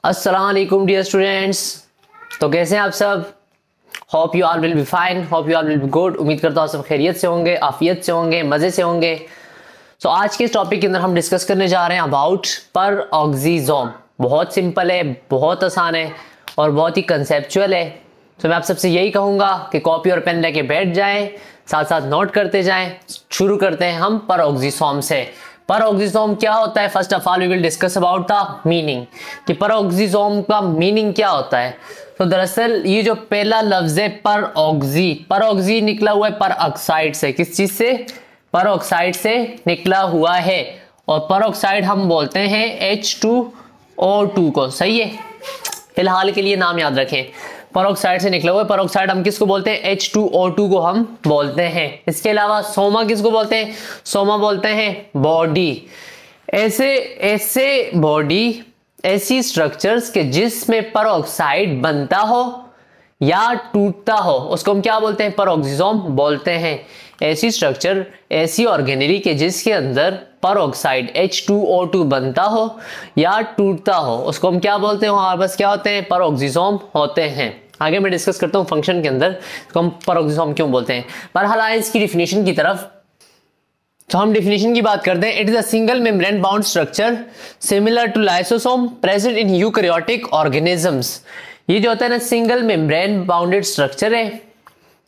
अस्सलाम वालेकुम dear students. तो कैसे हैं आप सब? Hope you all will be fine, hope you all will be good. उम्मीद करता हूँ सब खैरियत से होंगे, आफियत से होंगे, मज़े से होंगे। तो आज के इस टॉपिक के अंदर हम डिस्कस करने जा रहे हैं अबाउट पेरोक्सीसोम। बहुत सिंपल है, बहुत आसान है और बहुत ही कंसेप्चुअल है। तो मैं आप सबसे यही कहूँगा कि कॉपी और पेन लेके बैठ जाएं, साथ साथ नोट करते जाएं। शुरू करते हैं हम पेरोक्सीसोम से। पेरोक्सीसोम क्या होता है? First of all we will discuss about the meaning कि पेरोक्सीसोम का मीनिंग क्या होता है। तो दरअसल ये जो पहला लफ्ज है पेरोक्सी निकला हुआ है परऑक्साइड से। किस चीज से? परऑक्साइड से निकला हुआ है। और परऑक्साइड हम बोलते हैं H2O2 को। सही है, फिलहाल के लिए नाम याद रखें, परऑक्साइड से निकला हुआ है। परऑक्साइड हम किसको बोलते हैं? H2O2 को हम बोलते हैं। इसके अलावा सोमा किसको बोलते हैं? सोमा बोलते हैं बॉडी। ऐसे बॉडी, ऐसी स्ट्रक्चर्स के जिसमें परऑक्साइड बनता हो या टूटता हो, उसको हम क्या बोलते हैं? पेरोक्सीसोम बोलते हैं। ऐसी स्ट्रक्चर, ऐसी ऑर्गेनेली के जिसके अंदर परऑक्साइड H2O2 बनता हो या टूटता हो, उसको हम क्या बोलते हैं? हमारे पास क्या होते हैं? पेरोक्सीसोम होते हैं। आगे मैं डिस्कस करता हूँ फंक्शन के अंदर तो हम पेरोक्सीसोम क्यों बोलते हैं। बहरहाल आए इसकी डिफिनेशन की तरफ। तो हम डिफिनेशन की बात करते हैं। It is a single membrane bound structure similar to lysosome present in eukaryotic organisms. ये जो होता है ना, सिंगल मेम्ब्रेन बाउंडेड स्ट्रक्चर है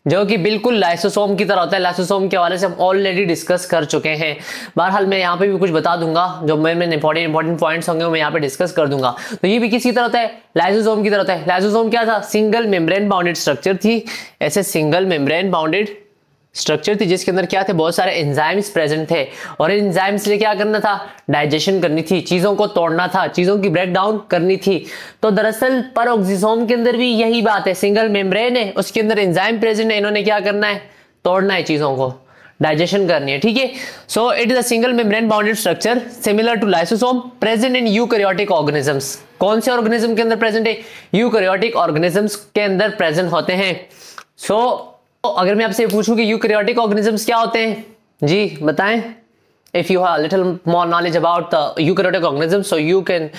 जो कि बिल्कुल लाइसोसोम की तरह होता है। लाइसोसोम के हवाले से हम ऑलरेडी डिस्कस कर चुके हैं। बहरहाल मैं यहाँ पे भी कुछ बता दूंगा, जो मैं इंपॉर्टेंट पॉइंट्स होंगे मैं यहाँ पे डिस्कस कर दूंगा। तो ये भी किसकी तरह होता है? लाइसोसोम की तरह होता है। लाइसोसोम क्या था? सिंगल मेम्ब्रेन बाउंडेड स्ट्रक्चर थी। ऐसे सिंगल मेम्ब्रेन बाउंडेड स्ट्रक्चर थी जिसके अंदर क्या थे? बहुत सारे एंजाइम्स प्रेजेंट थे। और इन एंजाइम्स ने क्या करना था? डाइजेशन करनी थी, चीजों को तोड़ना था, चीजों की ब्रेक डाउन करनी थी। तो दरअसल पेरोक्सीसोम के अंदर भी यही बात है। सिंगल मेम्ब्रेन है, उसके अंदर एंजाइम प्रेजेंट है, इन्होंने क्या करना है? तोड़ना है, चीजों को डाइजेशन करनी है। ठीक है। So it is a single membrane bounded structure similar to lysosome present in eukaryotic organisms. कौन से ऑर्गेनिज्म के अंदर प्रेजेंट है? यूकैरियोटिक ऑर्गेनिजम्स के अंदर प्रेजेंट होते हैं। सो अगर मैं आपसे पूछूं कि यूकैरियोटिक ऑर्गेनिजम्स क्या होते हैं, जी बताएं। If you have a little more knowledge about the eukaryotic organisms, so you can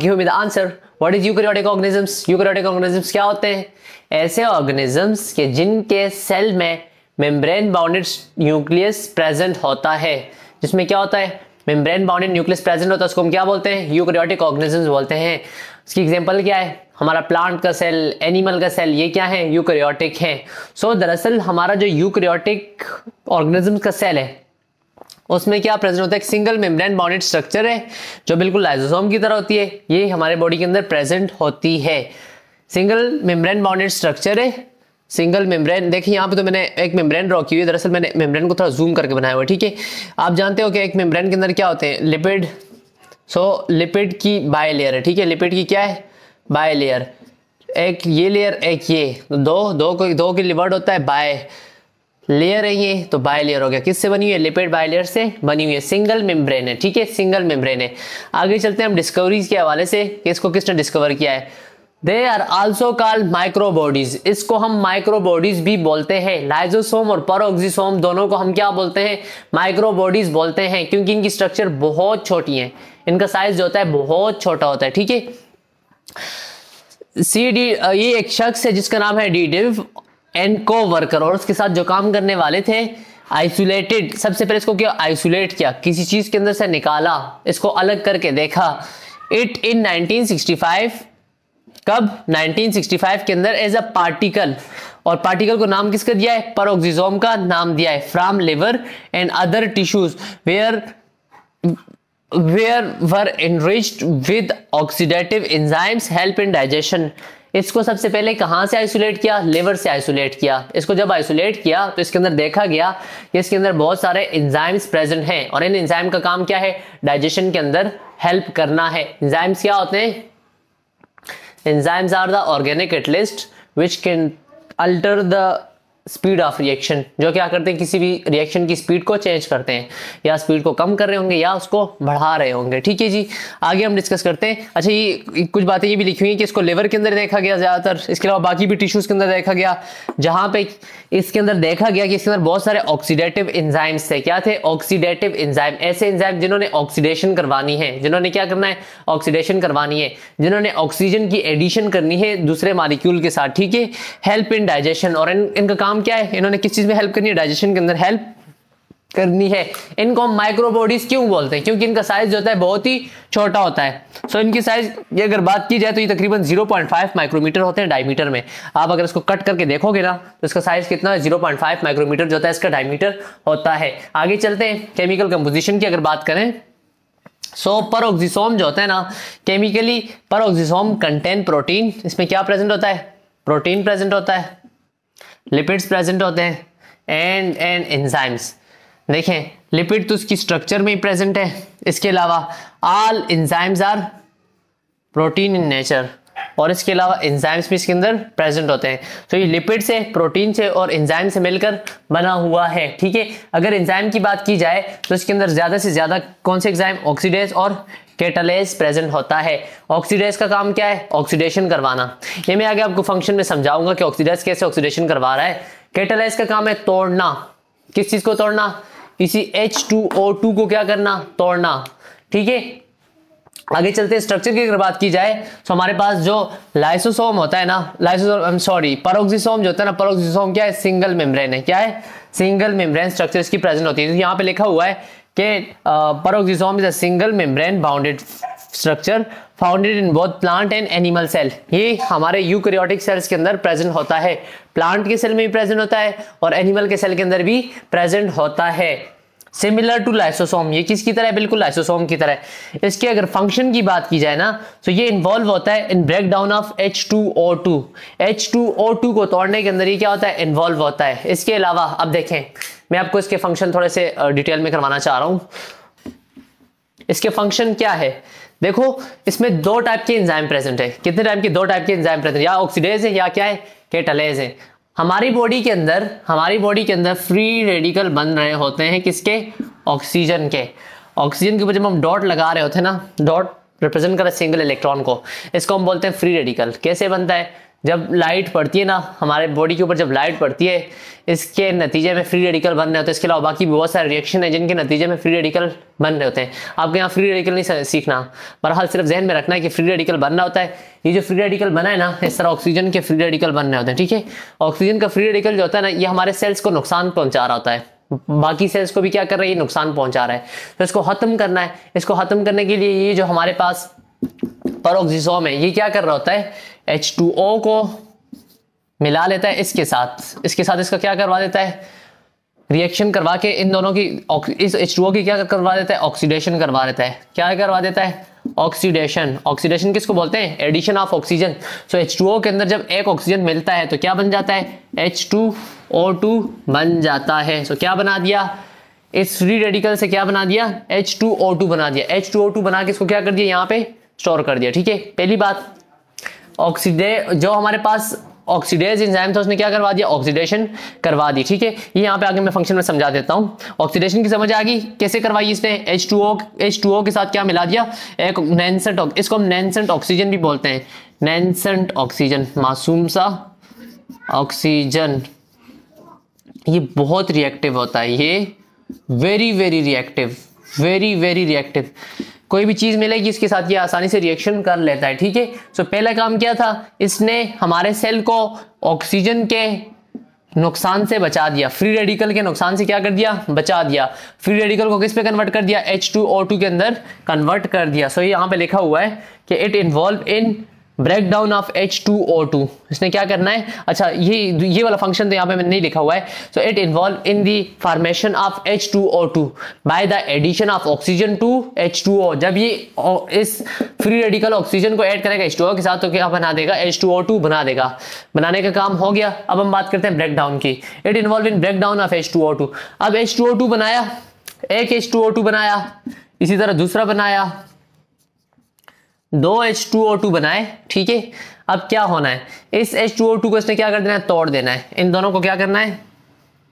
give me the answer. What is eukaryotic organisms? Eukaryotic organisms क्या होते हैं? ऐसे organisms के जिनके सेल में मेम्ब्रेन बाउंडेड न्यूक्लियस प्रेजेंट होता है। जिसमें क्या होता है? मेम्ब्रेन बाउंडेड न्यूक्लियस प्रेजेंट होता है, उसको हम क्या बोलते हैं? यूकैरियोटिक ऑर्गेनिजम्स बोलते हैं। इसकी एग्जांपल क्या है? हमारा प्लांट का सेल, एनिमल का सेल, ये क्या है? यूकैरियोटिक है। सो दरअसल हमारा जो यूकैरियोटिक ऑर्गेनिज्म का सेल है उसमें क्या प्रेजेंट होता है? एक सिंगल मेम्ब्रेन बाउंडेड स्ट्रक्चर है जो बिल्कुल लाइसोसोम की तरह होती है। ये हमारे बॉडी के अंदर प्रेजेंट होती है। सिंगल मेम्ब्रेन बाउंडेड स्ट्रक्चर है। सिंगल मेम्ब्रेन, देखिए यहाँ पे तो मैंने एक मेम्ब्रेन ड्रॉ की हुई है। दरअसल मैंने मेम्ब्रेन को थोड़ा जूम करके बनाया हुआ है। ठीक है। आप जानते हो कि एक मेम्ब्रेन के अंदर क्या होते हैं? लिपिड। सो लिपिड की बाय लेयर है। ठीक है। लिपिड की क्या है? By layer. एक ये लेयर, एक ये, दो की वर्ड होता है बाय लेयर है ये, तो बाय लेयर हो गया। किससे बनी हुई है? लिपिड बाय लेयर से बनी हुई है। सिंगल मेम्ब्रेन है। ठीक है, सिंगल मेम्ब्रेन है। आगे चलते हैं हम डिस्कवरीज के हवाले से कि इसको किसने डिस्कवर किया है। They are also called microbodies. इसको हम माइक्रोबॉडीज भी बोलते हैं। लाइसोसोम और पेरोक्सीसोम दोनों को हम क्या बोलते हैं? माइक्रोबॉडीज बोलते हैं, क्योंकि इनकी स्ट्रक्चर बहुत छोटी है। इनका साइज जो होता है बहुत छोटा होता है। ठीक है। ये एक शख्स है जिसका नाम है डिव एंड को वर्कर, और उसके साथ जो काम करने वाले थे आइसोलेटेड। सबसे पहले इसको क्या? आइसोलेट किया, किसी चीज के अंदर से निकाला, इसको अलग करके देखा। इट इन 1965, कब? 1965 के अंदर एज अ पार्टिकल। और पार्टिकल को नाम किसका दिया है? पेरोक्सीसोम का नाम दिया है। From liver and other tissues where were enriched with oxidative enzymes help in digestion। इसको सबसे पहले कहां से आइसोलेट किया? लिवर से आइसोलेट किया। इसको जब आइसोलेट किया तो इसके अंदर देखा गया कि इसके अंदर बहुत सारे एंजाइम्स प्रेजेंट हैं, और इन एंजाइम का काम क्या है? डाइजेशन के अंदर हेल्प करना है। एंजाइम्स क्या होते हैं? Enzymes are the organic catalyst which can alter the speed of reaction, जो क्या करते हैं किसी भी रिएक्शन की स्पीड को चेंज करते हैं, या स्पीड को कम कर रहे होंगे या उसको बढ़ा रहे होंगे। ठीक है जी, आगे हम डिस्कस करते हैं। अच्छा, ये कुछ बातें ये भी लिखी हुई हैं कि इसको लिवर के अंदर देखा गया ज़्यादातर, इसके अलावा बाकी भी टिश्यूज़ के अंदर देखा गया, जहाँ पे इसके अंदर देखा गया कि इसके अंदर बहुत सारे ऑक्सीडेटिव एंजाइम्स थे। क्या थे? ऑक्सीडेटिव एंजाइम, ऐसे एंजाइम जिन्होंने ऑक्सीडेशन करवानी है, जिन्होंने क्या करना है? ऑक्सीडेशन करवानी है, जिन्होंने ऑक्सीजन की एडिशन करनी है दूसरे मॉलिक्यूल के साथ। ठीक है, हेल्प इन डाइजेशन, और इनका काम क्या है? इन्होंने किस चीज में हेल्प करनी है? डाइजेशन के अंदर हेल्प करनी है। इनको हम माइक्रोबॉडीज क्यों बोलते हैं? क्योंकि इनका साइज जो होता है बहुत ही छोटा होता है। सो इनकी साइज ये अगर बात की जाए तो ये तकरीबन 0.5 माइक्रोमीटर होते हैं डायमीटर में। आप अगर इसको कट करके देखोगे ना तो इसका साइज कितना है? 0.5 माइक्रोमीटर जो होता है इसका डायमीटर होता है। आगे चलते हैं, केमिकल कंपोजिशन की अगर बात करें, सो परऑक्सीसोम जो होता है ना, केमिकली परऑक्सीसोम कंटेन प्रोटीन। इसमें क्या प्रेजेंट होता है? प्रोटीन प्रेजेंट होता है, लिपिड्स प्रेजेंट होते हैं, एंड एंजाइम्स। देखें, लिपिड तो उसकी स्ट्रक्चर में ही प्रेजेंट है, इसके अलावा all enzymes are protein in nature, और इसके अलावा एंजाइम्स भी इसके अंदर प्रेजेंट होते हैं। तो ये लिपिड से, प्रोटीन से और एंजाइम से मिलकर बना हुआ है। ठीक है, अगर एंजाइम की बात की जाए तो इसके अंदर ज्यादा से ज्यादा कौन से एंजाइम? ऑक्सीडेज और कैटालेज प्रेजेंट होता है। ऑक्सीडेज का काम क्या है? ऑक्सीडेशन करवाना। ये मैं आगे आपको फंक्शन में समझाऊंगा कि ऑक्सीडेज कैसे ऑक्सीडेशन करवा रहा है। कैटालेज का काम है तोड़ना। किस चीज को तोड़ना? इसी H2O2 को क्या करना? तोड़ना। ठीक है, आगे चलते हैं। स्ट्रक्चर की अगर बात की जाए तो हमारे पास जो लाइसोसोम होता है ना, परऑक्सीसोम जो होता है ना, परऑक्सीसोम क्या है? सिंगल मेम्ब्रेन है। क्या है? सिंगल मेम्ब्रेन स्ट्रक्चर इसकी प्रेजेंट होती है। तो यहाँ पे लिखा हुआ है कि peroxisome is a single membrane bounded structure founded in both plant and animal cell. ये हमारे यूकैरियोटिक सेल्स के अंदर प्रेजेंट होता है, प्लांट के सेल में भी प्रेजेंट होता है और एनिमल के सेल के अंदर भी प्रेजेंट होता है। सिमिलर टू लाइसोसोम, ये किसकी तरह है? बिल्कुल लाइसोसोम की तरह। इसके अगर फंक्शन की बात की जाए ना तो ये इन्वॉल्व होता है इन break down of H2O2। H2O2 को तोड़ने के अंदर ये क्या होता है? इन्वॉल्व होता है। इसके अलावा अब देखें, मैं आपको इसके फंक्शन थोड़े से डिटेल में करवाना चाह रहा हूं। इसके फंक्शन क्या है? देखो, इसमें दो टाइप के एंजाइम प्रेजेंट है। कितने टाइप के? दो टाइप के एंजाइम प्रेजेंट, या ऑक्सीडेज है या क्या है? कैटालेज है। हमारी बॉडी के अंदर फ्री रेडिकल बन रहे होते हैं किसके? ऑक्सीजन के। ऑक्सीजन के ऊपर जब हम डॉट लगा रहे होते हैं ना, डॉट रिप्रेजेंट कर रहे सिंगल इलेक्ट्रॉन को, इसको हम बोलते हैं फ्री रेडिकल। कैसे बनता है? जब लाइट पड़ती है ना हमारे बॉडी के ऊपर, जब लाइट पड़ती है इसके नतीजे में फ्री रेडिकल बन रहे होते हैं। इसके अलावा बाकी बहुत सारे रिएक्शन है जिनके नतीजे में फ्री रेडिकल बन रहे होते हैं। आपको यहाँ फ्री रेडिकल नहीं सीखना, बहरहाल सिर्फ जहन में रखना है कि फ्री रेडिकल बनना होता है। ये जो फ्री रेडिकल बना है ना, इस तरह ऑक्सीजन के फ्री रेडिकल बन रहे होते हैं। ठीक है, ऑक्सीजन का फ्री रेडिकल जो होता है ना, ये हमारे सेल्स को नुकसान पहुंचा रहा होता है, बाकी सेल्स को भी क्या कर रहा है? ये नुकसान पहुंचा रहा है। तो इसको खत्म करना है। इसको खत्म करने के लिए ये जो हमारे पास परऑक्सीसोम है, ये क्या कर रहा होता है? H2O को मिला लेता है इसके साथ इसका क्या करवा देता है? रिएक्शन करवा के इन दोनों की, इस H2O की क्या करवा देता है? ऑक्सीडेशन करवा देता है। क्या करवा देता है? ऑक्सीडेशन। ऑक्सीडेशन किसको बोलते हैं? Addition of oxygen. So H2O के अंदर जब एक ऑक्सीजन मिलता है तो क्या बन जाता है? H2O2 बन जाता है। सो क्या बना दिया? इस फ्री रेडिकल से क्या बना दिया? H2O2 बना दिया। H2O2 बना के इसको क्या कर दिया? यहाँ पे स्टोर कर दिया। ठीक है, पहली बात। जो हमारे पास ऑक्सीडेज एंजाइम था उसने क्या करवा दिया? ऑक्सीडेशन करवा दी। ठीक है, ये यहाँ पे आगे मैं फंक्शन में समझा देता हूँ। ऑक्सीडेशन की समझ आ गई? कैसे करवाई इसने? H2O के साथ क्या मिला दिया? एक नैनसेंट, इसको हम नैनसेंट ऑक्सीजन भी बोलते हैं। नैनसेंट ऑक्सीजन, मासूम सा ऑक्सीजन। ये बहुत रिएक्टिव होता है, ये very very reactive, very very reactive. कोई भी चीज मिलेगी इसके साथ ये आसानी से रिएक्शन कर लेता है। ठीक है, सो पहला काम क्या था? इसने हमारे सेल को ऑक्सीजन के नुकसान से बचा दिया, फ्री रेडिकल के नुकसान से क्या कर दिया? बचा दिया। फ्री रेडिकल को किस पे कन्वर्ट कर दिया? H2O2 के अंदर कन्वर्ट कर दिया। सो यहाँ पे लिखा हुआ है कि it involve in break down of H2O2। इसने क्या करना है? अच्छा, ये वाला फंक्शन तो यहाँ पे मैंने नहीं लिखा हुआ है। So it involve in the formation of H2O2 by the addition of oxygen to H2O। जब ये इस फ्री रेडिकल ऑक्सीजन को ऐड करेगा H2O के साथ तो क्या बना देगा? H2O2 बना देगा। बनाने का काम हो गया। अब हम बात करते हैं ब्रेक डाउन की। It involve in break down of H2O2। अब H2O2 बनाया, एक H2O2 बनाया, इसी तरह दूसरा बनाया, 2 H2O2 बनाए। ठीक है, अब क्या होना है, इस H2O2 को इसने क्या कर देना है, तोड़ देना है। इन दोनों को क्या करना है,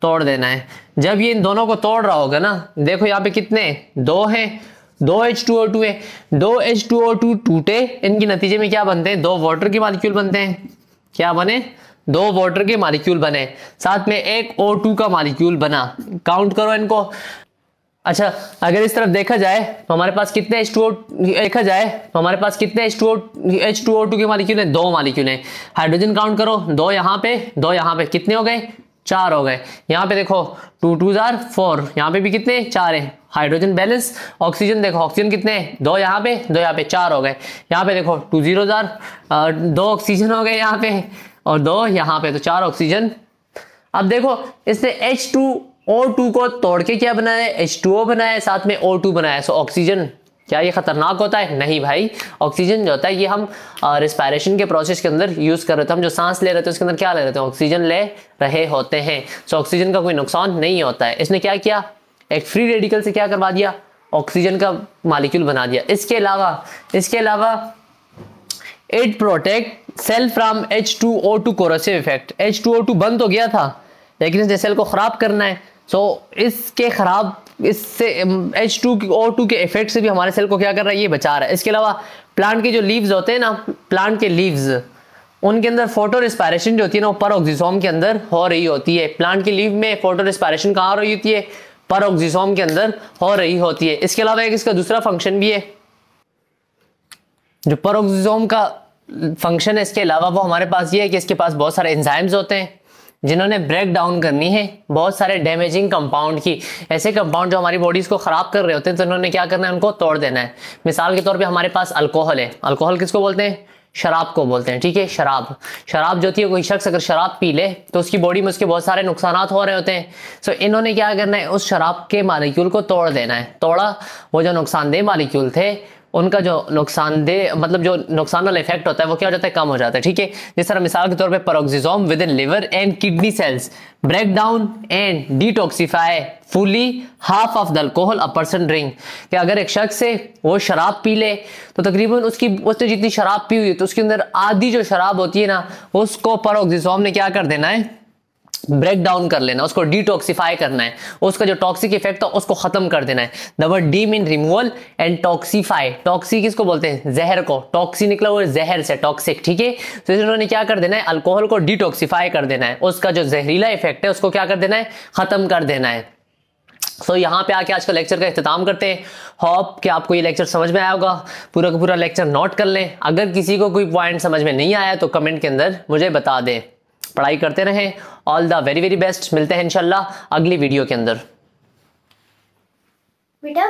तोड़ देना है। जब ये इन दोनों को तोड़ रहा होगा ना, देखो यहाँ पे कितने, 2 हैं, 2 H2O2 है, 2 H2O2 टूटे, इनके नतीजे में क्या बनते हैं, 2 वाटर के मॉलिक्यूल बनते हैं। क्या बने, 2 वाटर के मॉलिक्यूल बने, साथ में एक O2 का मॉलिक्यूल बना। काउंट करो इनको। अच्छा, अगर इस तरफ देखा जाए तो हमारे पास कितने H2O2 के मॉलिक्यूल हैं, 2 मॉलिक्यूल हैं। हाइड्रोजन काउंट करो, 2 यहाँ पे, 2 यहाँ पे, कितने हो गए, 4 हो गए। यहाँ पे देखो 2 2 4, यहाँ पे भी कितने, 4 है। Hydrogen balance. ऑक्सीजन देखो, ऑक्सीजन कितने, 2 यहाँ पे, 2 यहाँ पे, 4 हो गए। यहाँ पे देखो 2 0 2 ऑक्सीजन हो गए यहाँ पे, और 2 यहाँ पे, तो 4 ऑक्सीजन। अब देखो इसने H2O2 को तोड़ के क्या बनाया है, H2O बनाया है, साथ में O2 बनाया है। सो ऑक्सीजन, क्या ये खतरनाक होता है, नहीं भाई। ऑक्सीजन जो होता है ये हम रिस्पायरेशन के प्रोसेस के अंदर यूज कर रहे थे, हम जो सांस ले रहे थे उसके अंदर क्या ले रहे थे, ऑक्सीजन ले रहे होते हैं। सो ऑक्सीजन का कोई नुकसान नहीं होता है। इसने क्या किया, एक फ्री रेडिकल से क्या करवा दिया, ऑक्सीजन का मॉलिक्यूल बना दिया। इसके अलावा it protect cell from H2O2 corrosive effect. H2O2 बंद तो गया था, लेकिन इसने सेल को खराब करना है। सो इससे H2O2 के इफेक्ट से भी हमारे सेल को क्या कर रहा है, ये बचा रहा है। इसके अलावा प्लांट के जो लीव्स होते हैं ना, प्लांट के लीव्स, उनके अंदर फोटो रिस्पायरेशन जो होती है ना, वो परोक्सिसोम के अंदर हो रही होती है। प्लांट के लीव में फोटो रिस्पायरेशन कहाँ हो रही होती है, परोक्सिसोम के अंदर हो रही होती है। इसके अलावा एक इसका दूसरा फंक्शन भी है, जो परोक्सिसोम का फंक्शन है इसके अलावा, वो हमारे पास ये है कि इसके पास बहुत सारे एंजाइम्स होते हैं जिन्होंने ब्रेक डाउन करनी है बहुत सारे डैमेजिंग कंपाउंड की। ऐसे कंपाउंड जो हमारी बॉडीज को खराब कर रहे होते हैं, तो इन्होंने क्या करना है, उनको तोड़ देना है। मिसाल के तौर पे हमारे पास अल्कोहल है। अल्कोहल किसको बोलते हैं, शराब को बोलते हैं, ठीक है। शराब जो होती है, कोई शख्स अगर शराब पी ले तो उसकी बॉडी में उसके बहुत सारे नुकसान हो रहे होते हैं। सो इन्होंने क्या करना है, उस शराब के मालिक्यूल को तोड़ देना है। तोड़ा, वो जो नुकसानदेह मालिक्यूल थे उनका जो नुकसानदेह मतलब जो नुकसान वाला इफेक्ट होता है वो क्या हो जाता है, कम हो जाता है, ठीक है। जिस तरह मिसाल के तौर पे peroxisome within liver and kidney cells break down and detoxify fully half of the alcohol a person drink. कि अगर एक शख्स से वो शराब पी ले तो तकरीबन उसने जितनी शराब पी हुई है तो उसके अंदर आधी जो शराब होती है ना, उसको परोक्सिसोम ने क्या कर देना है, ब्रेक डाउन कर लेना, उसको डिटॉक्सिफाई करना है, उसका जो टॉक्सिक इफेक्ट है उसको खत्म कर देना है। The word de mean removal and toxify. टॉक्सी किसको बोलते हैं, जहर को। टॉक्सी निकला हुआ जहर से, टॉक्सिक, ठीक है। तो इन्होंने क्या कर देना है, अल्कोहल को डिटॉक्सिफाई कर देना है, उसका जो जहरीला इफेक्ट है उसको क्या कर देना है, खत्म कर देना है। सो यहाँ पे आके आज का लेक्चर का इख्तिताम करते हैं। होप कि आपको ये लेक्चर समझ में आया होगा। पूरा का पूरा लेक्चर नोट कर लें। अगर किसी को कोई पॉइंट समझ में नहीं आया तो कमेंट के अंदर मुझे बता दें। पढ़ाई करते रहें। All the very very best. मिलते हैं इंशाल्लाह अगली वीडियो के अंदर। बेटा